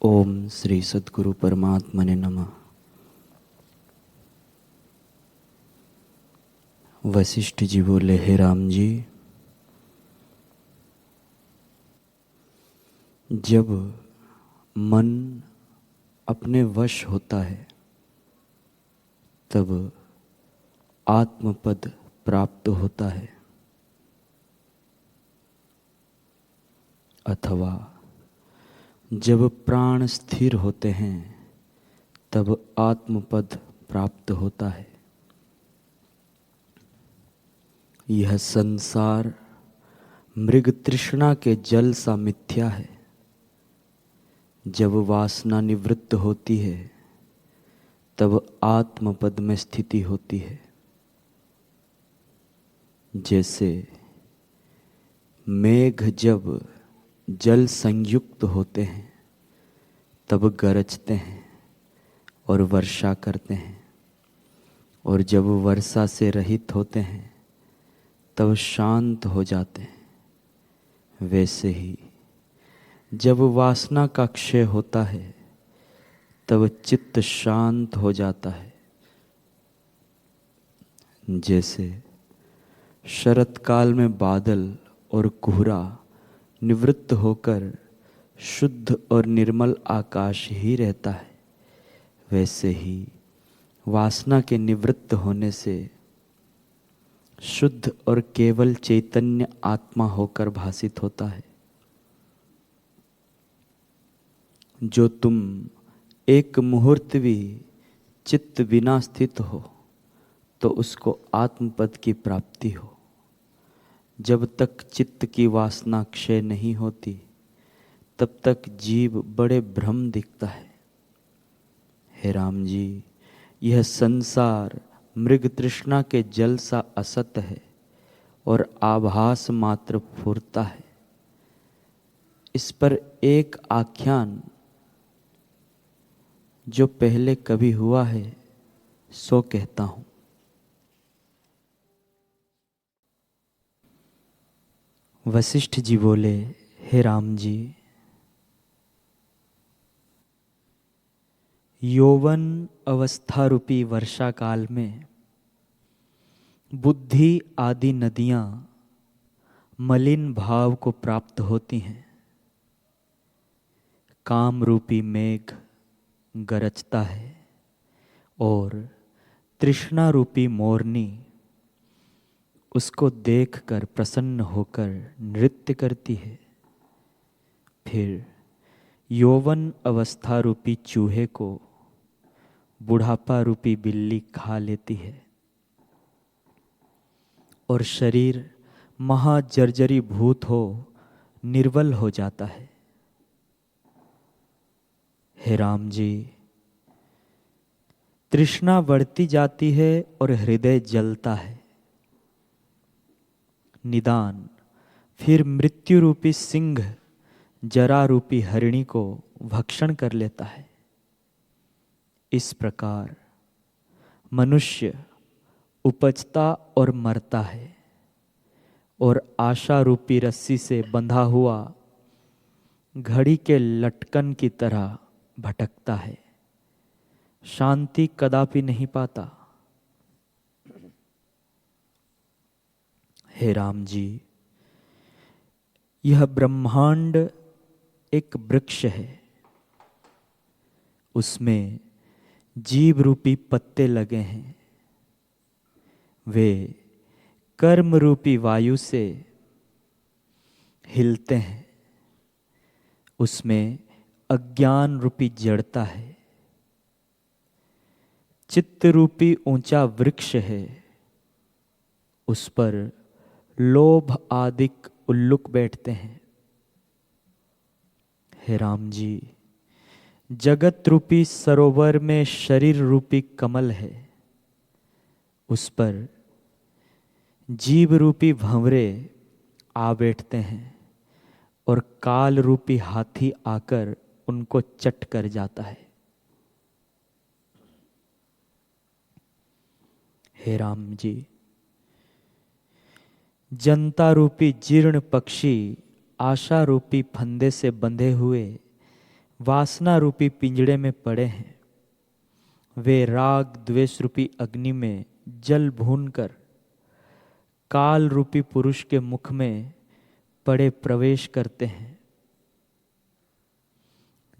ओम श्री सद्गुरु परमात्मने नमः। वशिष्ठ जी बोले, हे राम जी, जब मन अपने वश होता है तब आत्मपद प्राप्त होता है, अथवा जब प्राण स्थिर होते हैं तब आत्मपद प्राप्त होता है। यह संसार मृग तृष्णा के जल सा मिथ्या है। जब वासना निवृत्त होती है तब आत्मपद में स्थिति होती है। जैसे मेघ जब जल संयुक्त होते हैं तब गरजते हैं और वर्षा करते हैं, और जब वर्षा से रहित होते हैं तब शांत हो जाते हैं। वैसे ही जब वासना का क्षय होता है तब चित्त शांत हो जाता है। जैसे शरतकाल में बादल और कोहरा निवृत्त होकर शुद्ध और निर्मल आकाश ही रहता है, वैसे ही वासना के निवृत्त होने से शुद्ध और केवल चैतन्य आत्मा होकर भासित होता है। जो तुम एक मुहूर्त भी चित्त बिना स्थित हो तो उसको आत्मपद की प्राप्ति हो। जब तक चित्त की वासना क्षय नहीं होती तब तक जीव बड़े भ्रम दिखता है। हे राम जी, यह संसार मृग तृष्णा के जल सा असत है और आभास मात्र फुरता है। इस पर एक आख्यान जो पहले कभी हुआ है सो कहता हूं। वशिष्ठ जी बोले, हे राम जी, यौवन अवस्था रूपी वर्षा काल में बुद्धि आदि नदियां मलिन भाव को प्राप्त होती हैं। काम रूपी मेघ गरजता है और तृष्णा रूपी मोरनी उसको देखकर प्रसन्न होकर नृत्य करती है। फिर यौवन अवस्था रूपी चूहे को बुढ़ापा रूपी बिल्ली खा लेती है और शरीर महाजर्जरी भूत हो निर्बल हो जाता है। हे राम जी, तृष्णा बढ़ती जाती है और हृदय जलता है। निदान फिर मृत्यु रूपी सिंह जरा रूपी हरिणी को भक्षण कर लेता है। इस प्रकार मनुष्य उपजता और मरता है और आशा रूपी रस्सी से बंधा हुआ घड़ी के लटकन की तरह भटकता है, शांति कदापि नहीं पाता। हे राम जी, यह ब्रह्मांड एक वृक्ष है। उसमें जीव रूपी पत्ते लगे हैं। वे कर्म रूपी वायु से हिलते हैं। उसमें अज्ञान रूपी जड़ता है। चित्त रूपी ऊंचा वृक्ष है। उस पर लोभ आदिक उल्लुक बैठते हैं। हे राम जी, जगत रूपी सरोवर में शरीर रूपी कमल है। उस पर जीव रूपी भंवरे आ बैठते हैं और काल रूपी हाथी आकर उनको चट कर जाता है। हे राम जी, जनता रूपी जीर्ण पक्षी आशा रूपी फंदे से बंधे हुए वासना रूपी पिंजड़े में पड़े हैं। वे राग द्वेष रूपी अग्नि में जल भूनकर काल रूपी पुरुष के मुख में पड़े प्रवेश करते हैं।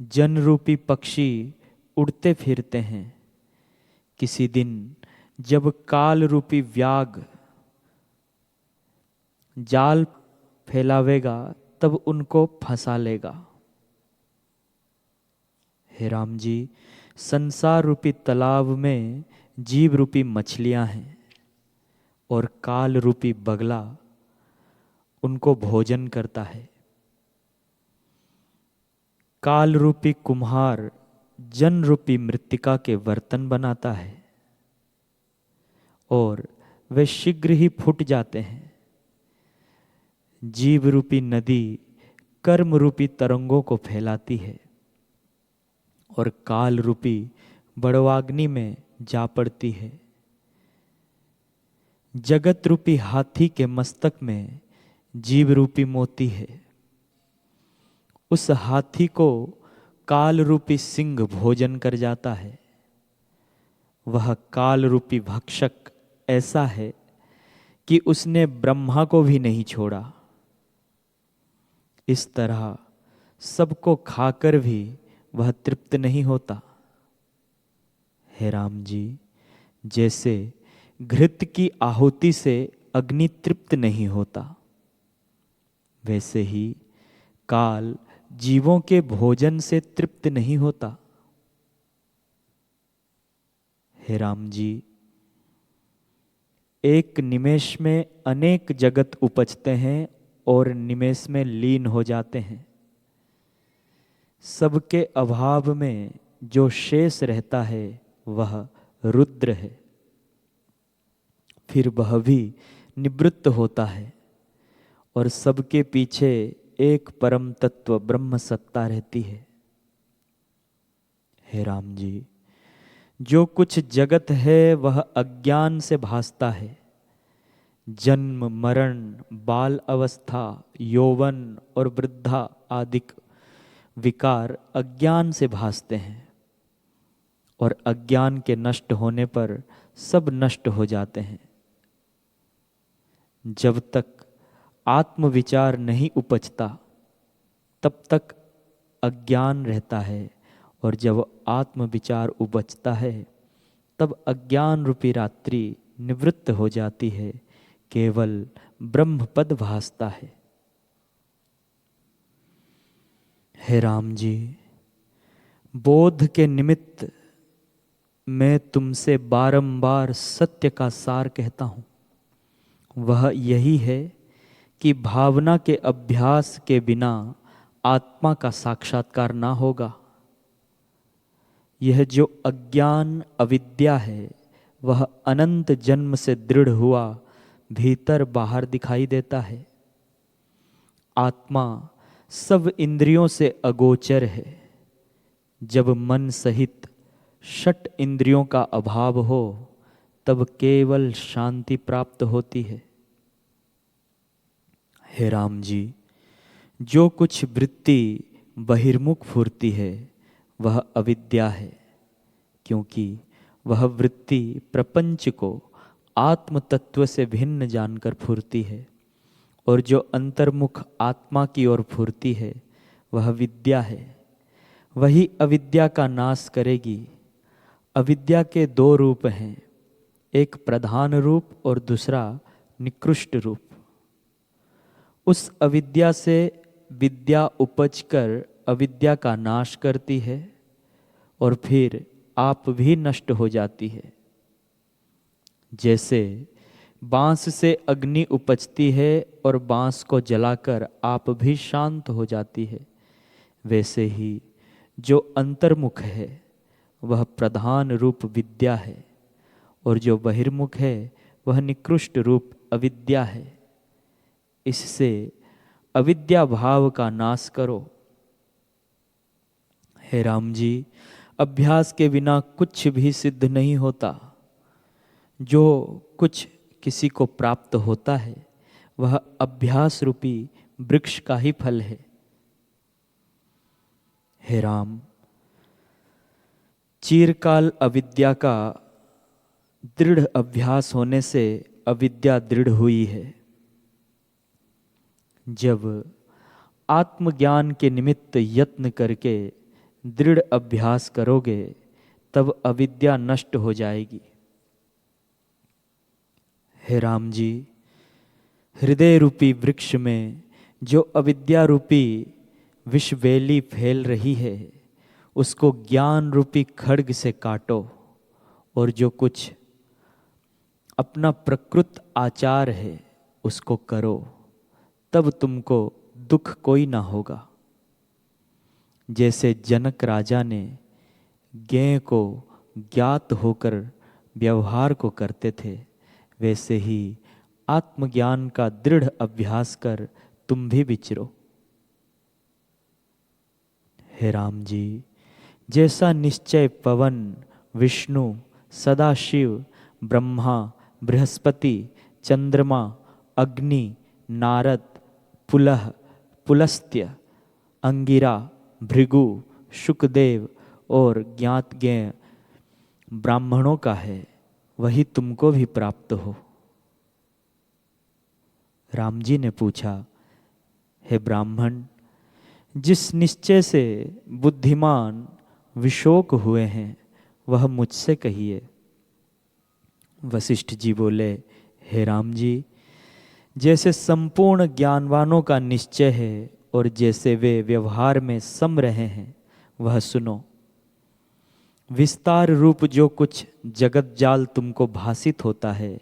जन रूपी पक्षी उड़ते फिरते हैं। किसी दिन जब काल रूपी व्याघ्र जाल फैलावेगा तब उनको फंसा लेगा। हे राम जी, संसार रूपी तालाब में जीव रूपी मछलियां हैं और काल रूपी बगला उनको भोजन करता है। काल रूपी कुम्हार जन रूपी मृत्तिका के बर्तन बनाता है और वे शीघ्र ही फूट जाते हैं। जीव रूपी नदी कर्म रूपी तरंगों को फैलाती है और काल रूपी बड़वाग्नि में जा पड़ती है। जगत रूपी हाथी के मस्तक में जीव रूपी मोती है। उस हाथी को काल रूपी सिंह भोजन कर जाता है। वह काल रूपी भक्षक ऐसा है कि उसने ब्रह्मा को भी नहीं छोड़ा। इस तरह सबको खाकर भी वह तृप्त नहीं होता। हे राम जी, जैसे घृत की आहुति से अग्नि तृप्त नहीं होता, वैसे ही काल जीवों के भोजन से तृप्त नहीं होता। हे राम जी, एक निमेष में अनेक जगत उपजते हैं और निमेष में लीन हो जाते हैं। सबके अभाव में जो शेष रहता है वह रुद्र है। फिर वह भी निवृत्त होता है और सबके पीछे एक परम तत्व ब्रह्म सत्ता रहती है। हे राम जी, जो कुछ जगत है वह अज्ञान से भासता है। जन्म मरण, बाल अवस्था, यौवन और वृद्धा आदि विकार अज्ञान से भासते हैं और अज्ञान के नष्ट होने पर सब नष्ट हो जाते हैं। जब तक आत्मविचार नहीं उपजता तब तक अज्ञान रहता है और जब आत्मविचार उपजता है तब अज्ञान रूपी रात्रि निवृत्त हो जाती है। केवल ब्रह्म पद भासता है। हे राम जी, बोध के निमित्त मैं तुमसे बारंबार सत्य का सार कहता हूं। वह यही है कि भावना के अभ्यास के बिना आत्मा का साक्षात्कार ना होगा। यह जो अज्ञान अविद्या है वह अनंत जन्म से दृढ़ हुआ भीतर बाहर दिखाई देता है। आत्मा सब इंद्रियों से अगोचर है। जब मन सहित षट इंद्रियों का अभाव हो तब केवल शांति प्राप्त होती है। हे राम जी, जो कुछ वृत्ति बहिर्मुख फुरती है वह अविद्या है, क्योंकि वह वृत्ति प्रपंच को आत्म तत्व से भिन्न जानकर फुरती है और जो अंतर्मुख आत्मा की ओर फुरती है वह विद्या है। वही अविद्या का नाश करेगी। अविद्या के दो रूप हैं, एक प्रधान रूप और दूसरा निकृष्ट रूप। उस अविद्या से विद्या उपजकर अविद्या का नाश करती है और फिर आप भी नष्ट हो जाती है। जैसे बांस से अग्नि उपजती है और बांस को जलाकर आप भी शांत हो जाती है, वैसे ही जो अंतर्मुख है वह प्रधान रूप विद्या है और जो बहिर्मुख है वह निकृष्ट रूप अविद्या है। इससे अविद्या भाव का नाश करो। हे राम जी, अभ्यास के बिना कुछ भी सिद्ध नहीं होता। जो कुछ किसी को प्राप्त होता है वह अभ्यास रूपी वृक्ष का ही फल है। हे राम, चिरकाल अविद्या का दृढ़ अभ्यास होने से अविद्या दृढ़ हुई है। जब आत्मज्ञान के निमित्त यत्न करके दृढ़ अभ्यास करोगे तब अविद्या नष्ट हो जाएगी। हे राम जी, हृदय रूपी वृक्ष में जो अविद्या रूपी विषवेली फैल रही है उसको ज्ञान रूपी खड्ग से काटो, और जो कुछ अपना प्रकृत आचार है उसको करो, तब तुमको दुख कोई ना होगा। जैसे जनक राजा ने ज्ञेय को ज्ञात होकर व्यवहार को करते थे, वैसे ही आत्मज्ञान का दृढ़ अभ्यास कर तुम भी विचरो। हे राम जी, जैसा निश्चय पवन, विष्णु, सदाशिव, ब्रह्मा, बृहस्पति, चंद्रमा, अग्नि, नारद, पुलह, पुलस्त्य, अंगिरा, भृगु, शुकदेव और ज्ञातज्ञेय ब्राह्मणों का है, वही तुमको भी प्राप्त हो। राम जी ने पूछा, हे ब्राह्मण, जिस निश्चय से बुद्धिमान विशोक हुए हैं वह मुझसे कहिए। वशिष्ठ जी बोले, हे राम जी, जैसे संपूर्ण ज्ञानवानों का निश्चय है और जैसे वे व्यवहार में सम रहे हैं वह सुनो। विस्तार रूप जो कुछ जगत जाल तुमको भासित होता है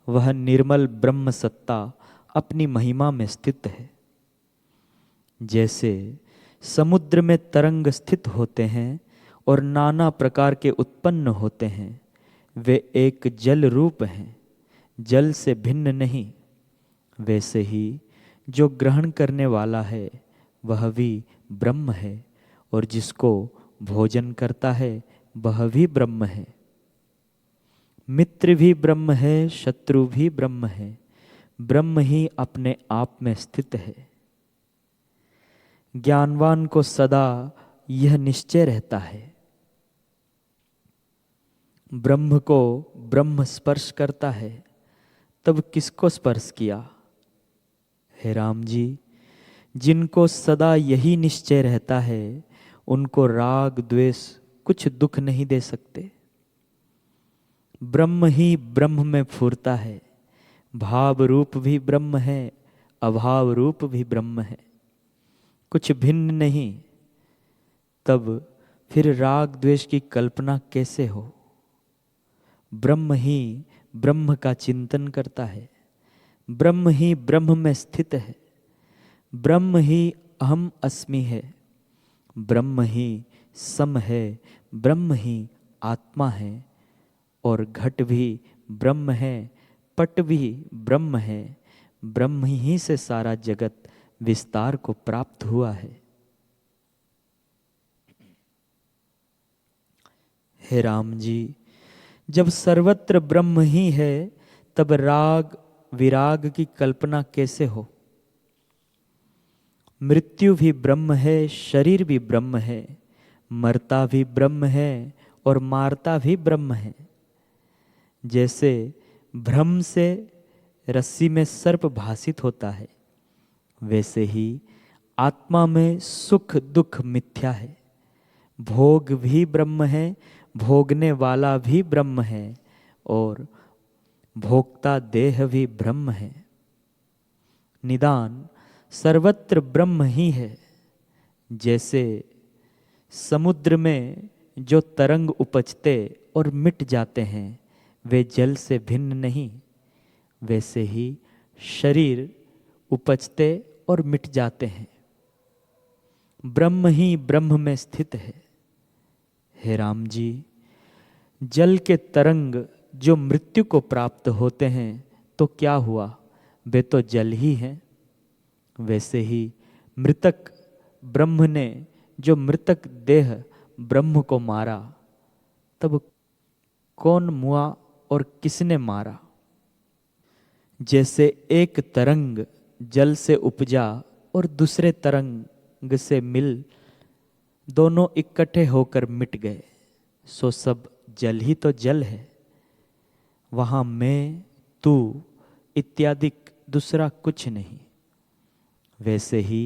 वह निर्मल ब्रह्म सत्ता अपनी महिमा में स्थित है। जैसे समुद्र में तरंग स्थित होते हैं और नाना प्रकार के उत्पन्न होते हैं, वे एक जल रूप हैं, जल से भिन्न नहीं। वैसे ही जो ग्रहण करने वाला है वह भी ब्रह्म है, और जिसको भोजन करता है वह भी ब्रह्म है। मित्र भी ब्रह्म है, शत्रु भी ब्रह्म है, ब्रह्म ही अपने आप में स्थित है। ज्ञानवान को सदा यह निश्चय रहता है। ब्रह्म को ब्रह्म स्पर्श करता है, तब किसको स्पर्श किया? हे राम जी, जिनको सदा यही निश्चय रहता है उनको राग द्वेष कुछ दुख नहीं दे सकते। ब्रह्म ही ब्रह्म में फूरता है, भाव रूप भी ब्रह्म है, अभाव रूप भी ब्रह्म है, कुछ भिन्न नहीं। तब फिर राग द्वेष की कल्पना कैसे हो? ब्रह्म ही ब्रह्म का चिंतन करता है, ब्रह्म ही ब्रह्म में स्थित है, ब्रह्म ही अहम अस्मि है, ब्रह्म ही सम है, ब्रह्म ही आत्मा है, और घट भी ब्रह्म है, पट भी ब्रह्म है, ब्रह्म ही से सारा जगत विस्तार को प्राप्त हुआ है। हे राम जी, जब सर्वत्र ब्रह्म ही है तब राग विराग की कल्पना कैसे हो? मृत्यु भी ब्रह्म है, शरीर भी ब्रह्म है, मरता भी ब्रह्म है और मारता भी ब्रह्म है। जैसे भ्रम से रस्सी में सर्प भासित होता है, वैसे ही आत्मा में सुख दुख मिथ्या है। भोग भी ब्रह्म है, भोगने वाला भी ब्रह्म है, और भोक्ता देह भी ब्रह्म है। निदान सर्वत्र ब्रह्म ही है। जैसे समुद्र में जो तरंग उपजते और मिट जाते हैं वे जल से भिन्न नहीं, वैसे ही शरीर उपजते और मिट जाते हैं, ब्रह्म ही ब्रह्म में स्थित है। हे राम जी, जल के तरंग जो मृत्यु को प्राप्त होते हैं तो क्या हुआ? वे तो जल ही हैं। वैसे ही मृतक ब्रह्म ने जो मृतक देह ब्रह्म को मारा, तब कौन मुआ और किसने मारा? जैसे एक तरंग जल से उपजा और दूसरे तरंग से मिल दोनों इकट्ठे होकर मिट गए, सो सब जल ही तो जल है। वहां मैं, तू इत्यादि दूसरा कुछ नहीं। वैसे ही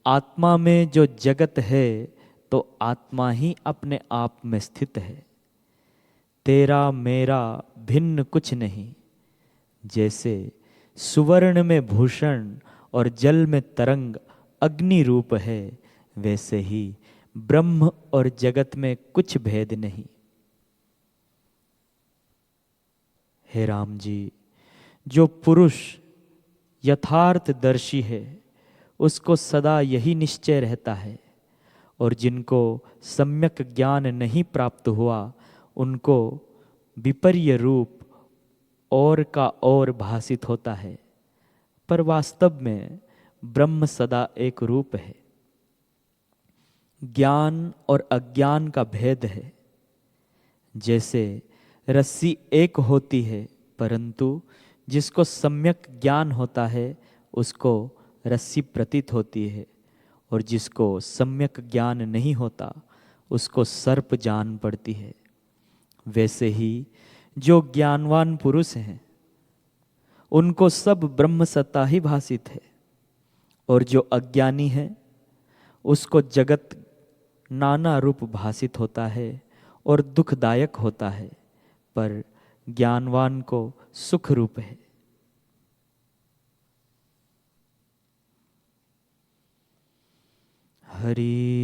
आत्मा में जो जगत है तो आत्मा ही अपने आप में स्थित है। तेरा मेरा भिन्न कुछ नहीं। जैसे सुवर्ण में भूषण और जल में तरंग अग्नि रूप है, वैसे ही ब्रह्म और जगत में कुछ भेद नहीं। हे राम जी, जो पुरुष यथार्थदर्शी है उसको सदा यही निश्चय रहता है, और जिनको सम्यक ज्ञान नहीं प्राप्त हुआ उनको विपर्य रूप और का और भासित होता है, पर वास्तव में ब्रह्म सदा एक रूप है। ज्ञान और अज्ञान का भेद है। जैसे रस्सी एक होती है, परंतु जिसको सम्यक ज्ञान होता है उसको रस्सी प्रतीत होती है, और जिसको सम्यक ज्ञान नहीं होता उसको सर्प जान पड़ती है। वैसे ही जो ज्ञानवान पुरुष हैं उनको सब ब्रह्म सत्ता ही भासित है, और जो अज्ञानी है उसको जगत नाना रूप भासित होता है और दुखदायक होता है, पर ज्ञानवान को सुख रूप है। हरि